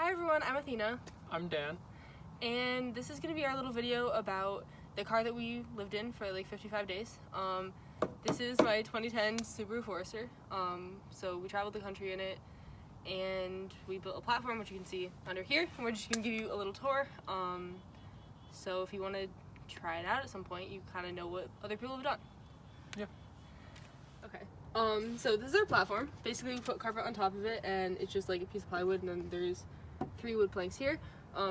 Hi everyone, I'm Athena. I'm Dan. And this is going to be our little video about the car that we lived in for like 55 days. This is my 2010 Subaru Forester. So we traveled the country in it and we built a platform, which you can see under here. And we're just going to give you a little tour. So if you want to try it out at some point, you kind of know what other people have done. Yeah. Okay. So this is our platform. Basically we put carpet on top of it and it's just like a piece of plywood, and then there's 3 wood planks here.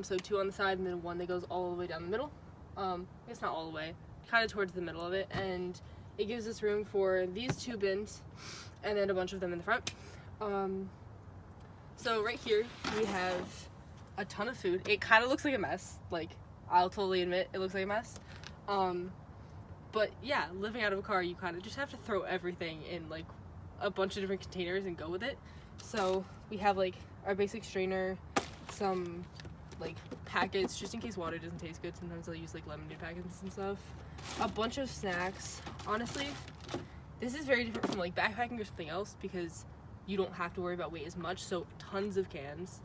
So 2 on the side and then 1 that goes all the way down the middle. It's not all the way, kind of towards the middle of it, and it gives us room for these 2 bins and then a bunch of them in the front. So right here we have a ton of food. It kind of looks like a mess, like I'll totally admit it looks like a mess. But yeah, living out of a car, you kind of just have to throw everything in like a bunch of different containers and go with it. So we have like our basic strainer, some like packets just in case water doesn't taste good. Sometimes I'll use like lemonade packets and stuff. A bunch of snacks. Honestly, this is very different from like backpacking or something else because you don't have to worry about weight as much. So tons of cans.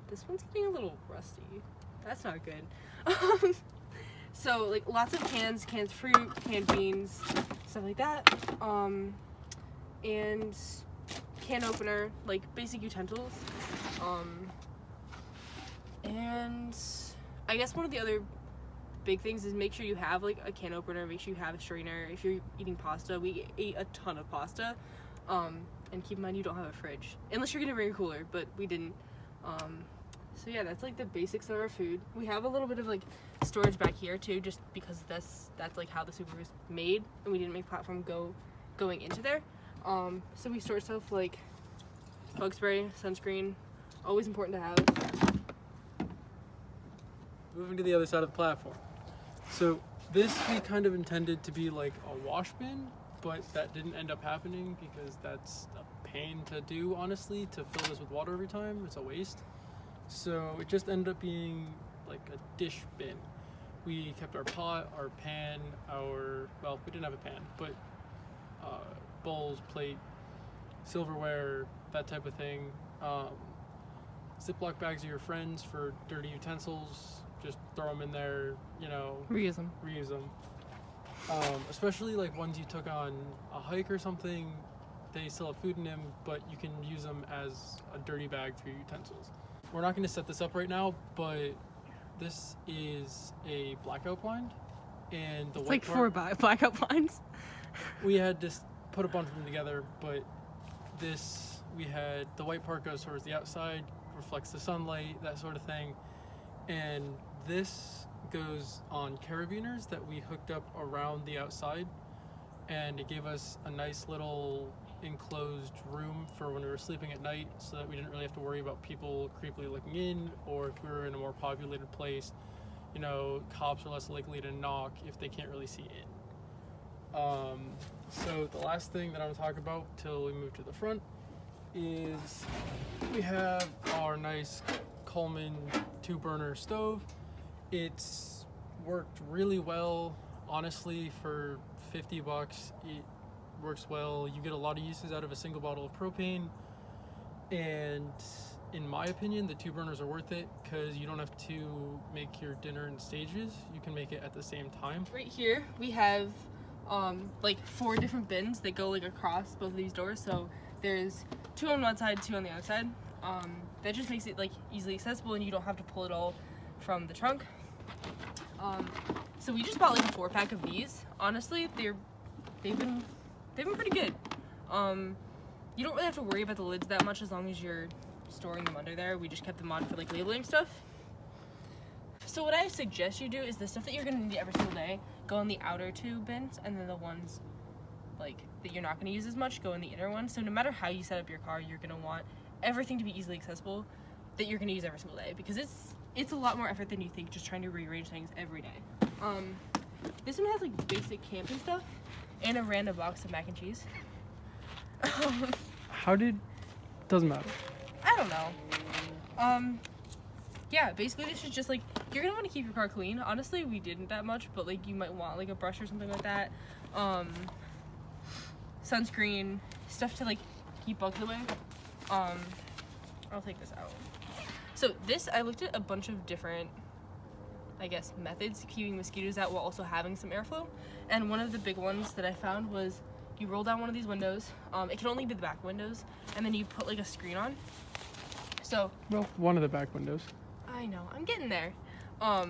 This one's getting a little rusty. That's not good. So like lots of cans, canned fruit, canned beans, stuff like that. And can opener, like basic utensils. And I guess one of the other big things is make sure you have like a can opener, make sure you have a strainer. If you're eating pasta, we ate a ton of pasta. And keep in mind you don't have a fridge, unless you're gonna bring a cooler, but we didn't. So yeah, that's like the basics of our food. We have a little bit of like storage back here too, just because that's like how the Subaru was made, and we didn't make platform going into there. So we store stuff like bug spray, sunscreen, always important to have. Moving to the other side of the platform. So this we kind of intended to be like a wash bin, but that didn't end up happening because that's a pain to do, honestly, to fill this with water every time. It's a waste. So it just ended up being like a dish bin. We kept our pot, our pan, well, we didn't have a pan, but bowls, plate, silverware, that type of thing. Ziploc bags of your friends for dirty utensils, just throw them in there, you know. Reuse them. Especially like ones you took on a hike or something, they still have food in them, but you can use them as a dirty bag for your utensils. We're not going to set this up right now, but this is a blackout blind, and the It's white like 4 blackout blinds. We had to put a bunch of them together, but this, we had the white part goes towards the outside, reflects the sunlight, that sort of thing, and this goes on carabiners that we hooked up around the outside, and it gave us a nice little enclosed room for when we were sleeping at night, so that we didn't really have to worry about people creepily looking in, or if we were in a more populated place, you know, cops are less likely to knock if they can't really see in. So the last thing that I'm going to talk about till we move to the front is we have our nice Coleman 2-burner stove. It's worked really well, honestly. For $50 it works well. You get a lot of uses out of a single bottle of propane, and in my opinion the 2 burners are worth it because you don't have to make your dinner in stages. You can make it at the same time. Right Here we have like 4 different bins that go like across both of these doors. So there's 2 on one side, 2 on the other side. That just makes it like easily accessible and you don't have to pull it all from the trunk. So we just bought like a 4-pack of these. Honestly, they've been pretty good. You don't really have to worry about the lids that much as long as you're storing them under there. We just kept them on for like labeling stuff. So what I suggest you do is the stuff that you're gonna need every single day go in the outer 2 bins, and then the ones like that you're not gonna use as much go in the inner one. So no matter how you set up your car, you're gonna want everything to be easily accessible that you're gonna use every single day, because it's a lot more effort than you think just trying to rearrange things every day. This one has like basic camping stuff and a random box of mac and cheese. Doesn't matter. I don't know. Yeah, basically this is just like, you're gonna want to keep your car clean. Honestly, we didn't that much, but like you might want like a brush or something like that. Sunscreen, stuff to like keep bugs away. I'll take this out. So this, I looked at a bunch of different, I guess, methods of keeping mosquitoes out while also having some airflow. And one of the big ones that I found was you roll down one of these windows. It can only be the back windows, and then you put like a screen on. So. Well, one of the back windows. I know, I'm getting there. Why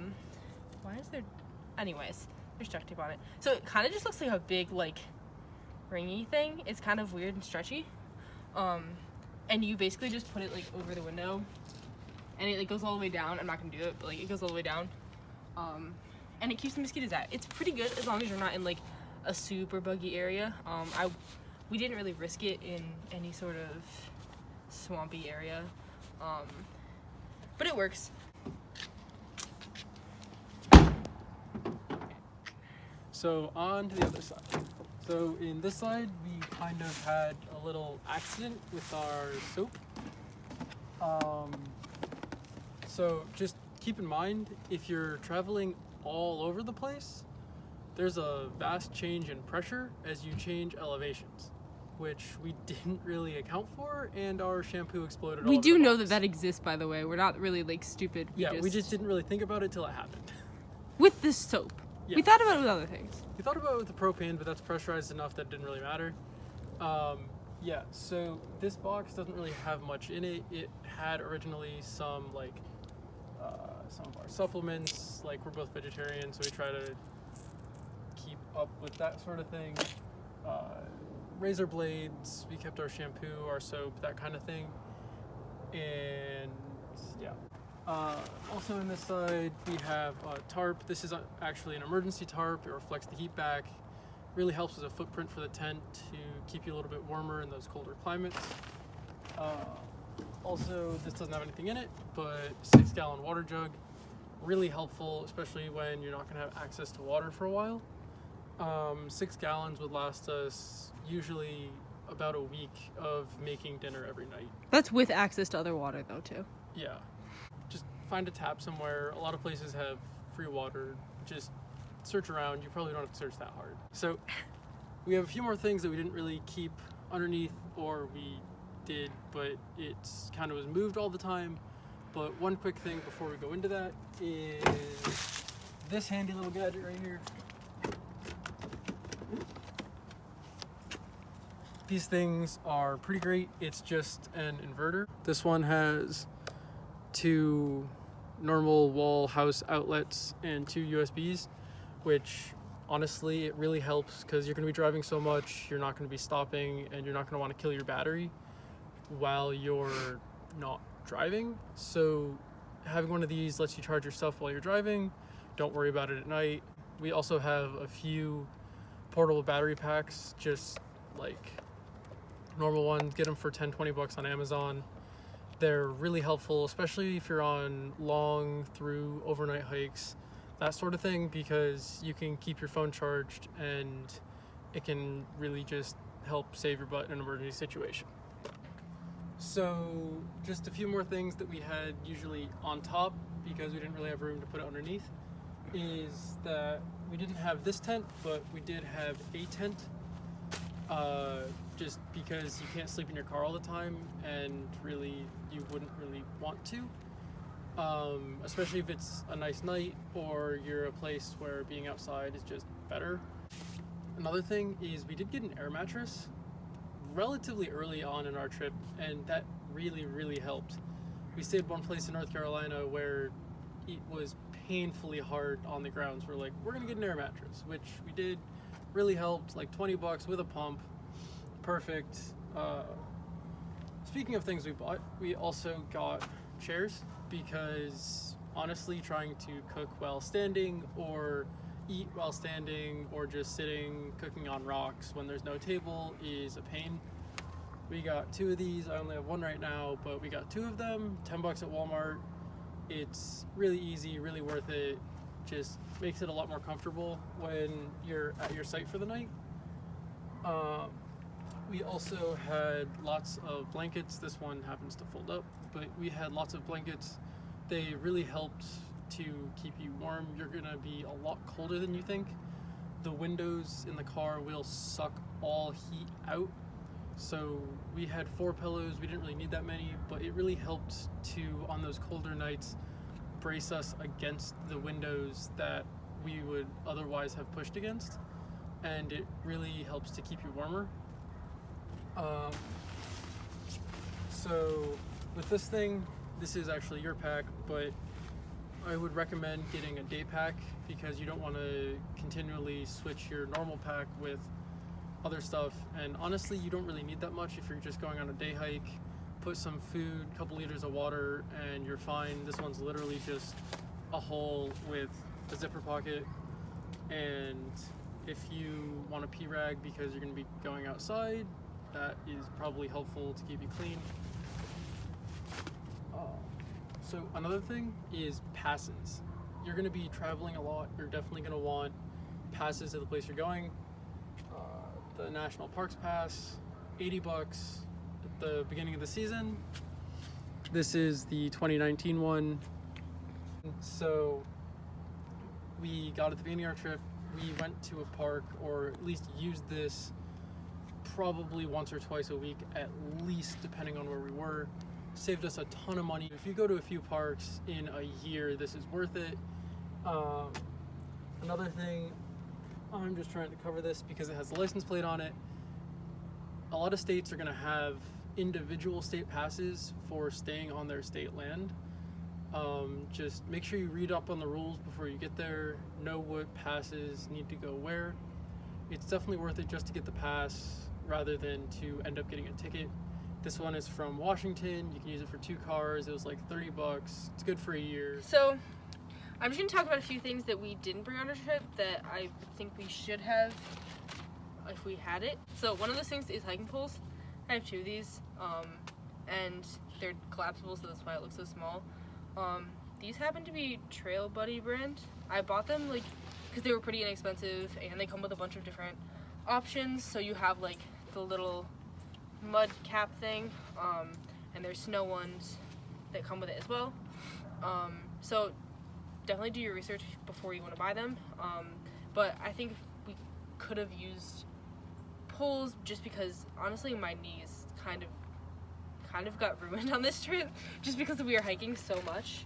is there? Anyways, there's duct tape on it. So it kind of just looks like a big like ringy thing. It's kind of weird and stretchy. And you basically just put it like over the window, and it like goes all the way down. I'm not gonna do it, but like it goes all the way down. And it keeps the mosquitoes out. It's pretty good as long as you're not in like a super buggy area. We didn't really risk it in any sort of swampy area, but it works. So on to the other side. So in this side, we kind of had a little accident with our soap. So just keep in mind, if you're traveling all over the place, there's a vast change in pressure as you change elevations, which we didn't really account for, and our shampoo exploded. We do know box. that exists, by the way. We're not really like stupid. We just didn't really think about it till it happened. With this soap. Yeah. We thought about it with other things. We thought about it with the propane, but that's pressurized enough that it didn't really matter. So this box doesn't really have much in it. It had originally some like some of our supplements, like we're both vegetarian, so we try to keep up with that sort of thing. Razor blades, we kept our shampoo, our soap, that kind of thing. And yeah. Also in this side, we have a tarp. This is actually an emergency tarp. It reflects the heat back. Really helps as a footprint for the tent to keep you a little bit warmer in those colder climates. Also, this doesn't have anything in it, but 6-gallon water jug. Really helpful, especially when you're not going to have access to water for a while. 6 gallons would last us usually about a week of making dinner every night. That's with access to other water, though, too. Yeah. Just find a tap somewhere. A lot of places have free water. Just search around. You probably don't have to search that hard. So we have a few more things that we didn't really keep underneath, or we did, but it's kind of was moved all the time. But one quick thing before we go into that is this handy little gadget right here. These things are pretty great. It's just an inverter. This one has 2 normal wall house outlets and 2 USBs, which honestly it really helps because you're going to be driving so much, you're not going to be stopping, and you're not going to want to kill your battery while you're not driving. So having one of these lets you charge your stuff while you're driving. Don't worry about it at night. We also have a few portable battery packs, just like normal ones. Get them for $10-20 on Amazon. They're really helpful, especially if you're on long through overnight hikes, that sort of thing, because you can keep your phone charged and it can really just help save your butt in an emergency situation. So just a few more things that we had usually on top because we didn't really have room to put it underneath is that we didn't have this tent, but we did have a tent, just because you can't sleep in your car all the time and really you wouldn't really want to, especially if it's a nice night or you're a place where being outside is just better. Another thing is we did get an air mattress relatively early on in our trip, and that really helped. We stayed one place in North Carolina where it was painfully hard on the grounds. We're like, we're gonna get an air mattress, which we did. Really helped, like $20 with a pump. Perfect. Speaking of things we bought, we also got chairs because honestly trying to cook while standing or eat while standing or just sitting cooking on rocks when there's no table is a pain. We got 2 of these. I only have one right now, but we got 2 of them, $10 at Walmart. It's really easy, really worth it. Just makes it a lot more comfortable when you're at your site for the night. We also had lots of blankets. This one happens to fold up, but we had lots of blankets. They really helped to keep you warm. You're gonna be a lot colder than you think. The windows in the car will suck all heat out, So we had 4 pillows. We didn't really need that many, but it really helped to, on those colder nights, brace us against the windows that we would otherwise have pushed against, and it really helps to keep you warmer. So with this thing, this is actually your pack, but I would recommend getting a day pack because you don't want to continually switch your normal pack with other stuff, and honestly you don't really need that much if you're just going on a day hike. Put some food, a couple liters of water, and you're fine. This one's literally just a hole with a zipper pocket, and if you want a pee rag because you're going to be going outside, that is probably helpful to keep you clean. So another thing is passes. You're going to be traveling a lot. You're definitely going to want passes to the place you're going. The National Parks Pass, $80 at the beginning of the season. This is the 2019 one. So we got at the beginning of our trip, we went to a park, or at least used this probably once or twice a week, at least, depending on where we were. Saved us a ton of money. If you go to a few parks in a year, this is worth it. Another thing, I'm just trying to cover this because it has the license plate on it. A lot of states are going to have individual state passes for staying on their state land. Just make sure you read up on the rules before you get there, know what passes need to go where. It's definitely worth it just to get the pass rather than to end up getting a ticket. This one is from Washington. You can use it for 2 cars. It was like $30. It's good for a year. So I'm just going to talk about a few things that we didn't bring on our trip that I think we should have if we had it. So one of those things is hiking poles. I have 2 of these, and they're collapsible, so that's why it looks so small. These happen to be Trail Buddy brand. I bought them like because they were pretty inexpensive, and they come with a bunch of different options. So you have like the little mud cap thing, and there's snow ones that come with it as well. So definitely do your research before you want to buy them. But I think we could have used poles just because honestly my knees kind of got ruined on this trip just because we were hiking so much.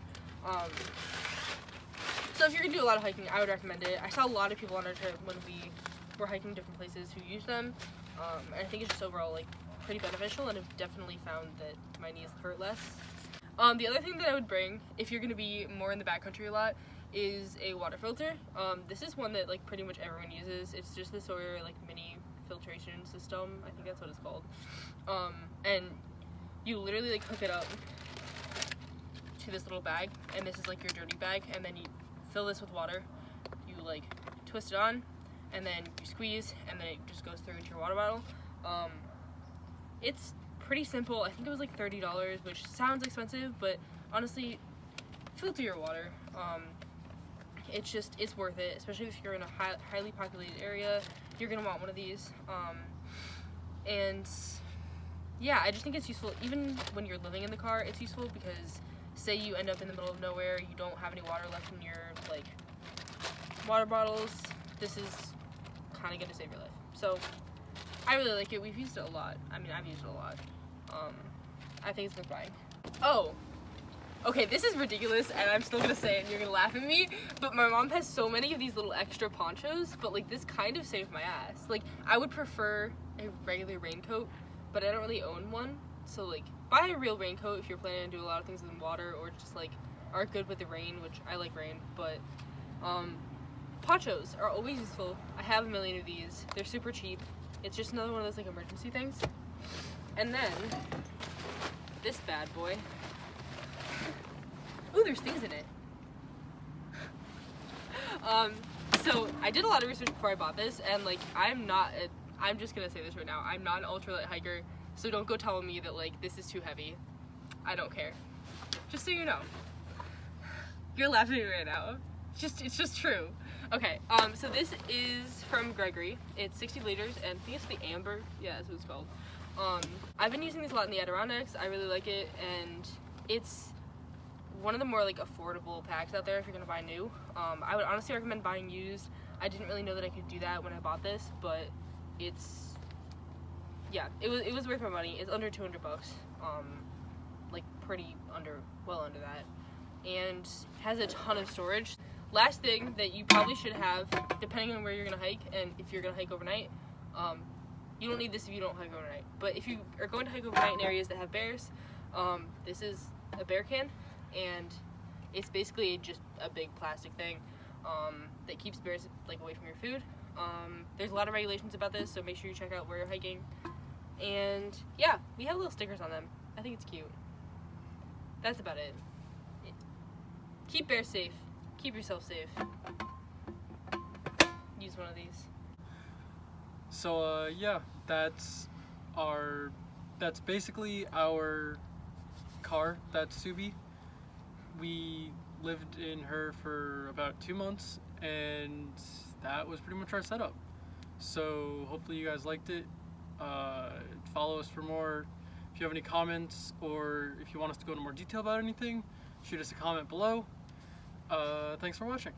So if you're gonna do a lot of hiking, I would recommend it. I saw a lot of people on our trip when we were hiking different places who used them, and I think it's just overall like pretty beneficial, and I've definitely found that my knees hurt less. The other thing that I would bring if you're gonna be more in the backcountry a lot is a water filter. This is one that like pretty much everyone uses. It's just this sort of like mini filtration system. I think that's what it's called. And you literally like hook it up to this little bag, and this is like your dirty bag, and then you fill this with water. You like twist it on, and then you squeeze, and then it just goes through into your water bottle. It's pretty simple. I think it was like $30, which sounds expensive, but honestly, filter your water. It's worth it, especially if you're in a highly populated area. You're gonna want one of these. And yeah, I just think it's useful even when you're living in the car. It's useful because say you end up in the middle of nowhere, you don't have any water left in your like water bottles, this is kind of gonna save your life. So I really like it. We've used it a lot. I mean, I've used it a lot. I think it's worth buying. Oh, okay, this is ridiculous, and I'm still gonna say it, and you're gonna laugh at me, but my mom has so many of these little extra ponchos, but like this kind of saved my ass. Like, I would prefer a regular raincoat, but I don't really own one, so like, buy a real raincoat if you're planning to do a lot of things in water, or just like are good with the rain, which I like rain, but ponchos are always useful. I have a million of these. They're super cheap. It's just another one of those like emergency things. And then this bad boy. Ooh, there's things in it. So I did a lot of research before I bought this, and like I'm just gonna say this right now, I'm not an ultralight hiker, so don't go telling me that like this is too heavy. I don't care. Just so you know. You're laughing at me right now. It's just true. Okay, so this is from Gregory. It's 60 liters, and I think it's the Amber. Yeah, that's what it's called. I've been using these a lot in the Adirondacks. I really like it, and it's one of the more like affordable packs out there if you're gonna buy new. I would honestly recommend buying used. I didn't really know that I could do that when I bought this, but it's yeah, it was worth my money. It's under $200, like well under that, and has a ton of storage. Last thing that you probably should have, depending on where you're gonna hike and if you're gonna hike overnight, you don't need this if you don't hike overnight. But if you are going to hike overnight in areas that have bears, this is a bear can, and it's basically just a big plastic thing that keeps bears like away from your food. There's a lot of regulations about this, so make sure you check out where you're hiking. And yeah, we have little stickers on them. I think it's cute. That's about it. Keep bears safe. Keep yourself safe. Use one of these. So yeah, that's basically our car. That's Subi. We lived in her for about 2 months, and that was pretty much our setup. So hopefully you guys liked it. Follow us for more. If you have any comments, or if you want us to go into more detail about anything, shoot us a comment below. Thanks for watching.